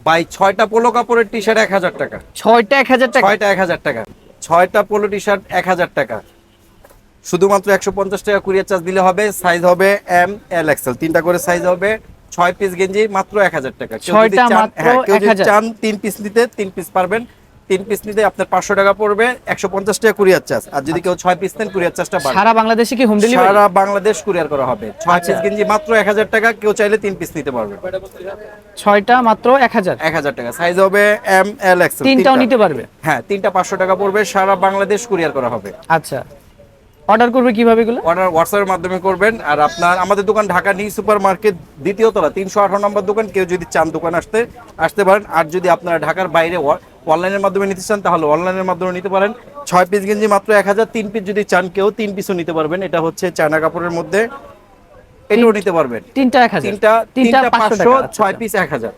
ভাই 6টা পোলো কাপড়ের টি শার্ট 1000 টাকা। 6টা 1000 টাকা? 6টা 1000 টাকা। 6টা পোলো টি শার্ট 1000 টাকা। শুধুমাত্র 150 টাকা কুরিয়ার চার্জ দিলে হবে। সাইজ হবে এম এল এক্সেল, 3টা করে সাইজ হবে। 6 পিস গেঞ্জি মাত্র 1000 টাকা। কেউ যদি 6টা চান, মাত্র হ্যাঁ, কেউ যদি 1000। চান 3 পিস নিতে 3 পিস পারবেন। 3 পিস নিতে আপনার 500 টাকা পড়বে, 150 টাকা কুরিয়ার চার্জ। আর যদি কেউ 6 পিস নেন কুরিয়ার চার্জটা বাড়বে। সারা বাংলাদেশে কি হোম ডেলিভারি? সারা বাংলাদেশ কুরিয়ার করা হবে। 6 আচ্ছা। পিস গেঞ্জি মাত্র 1000 টাকা। কেউ চাইলে 3 পিস নিতে পারবে। 6টা মাত্র 1000। 1000 টাকা। সাইজ হবে এম এল এক্সেল। তিনটাও নিতে পারবে? হ্যাঁ, 3টা 500 টাকা পড়বে। সারা বাংলাদেশ কুরিয়ার করা হবে। আচ্ছা, অর্ডার করবে কিভাবে এগুলো? অর্ডার হোয়াটসঅ্যাপের মাধ্যমে করবেন। আর আপনার আমাদের দোকান ঢাকা নিউ সুপার মার্কেট, দ্বিতীয় তলা, 318 নম্বর দোকান। কেউ যদি চান দোকান আসতে পারেন। আর যদি আপনারা ঢাকার বাইরে অনলাইনের মাধ্যমে নিতে চান তাহলে অনলাইনের মাধ্যমে নিতে পারেন। 6 পিস গেঞ্জি মাত্র 1000। 3 পিস যদি চান কেউ 3 পিসও নিতে পারবেন। এটা হচ্ছে চায়না কাপড়ের মধ্যে, এটাও নিতে পারবেন। তিনটা 1000। তিনটা 500, 6 পিস 1000।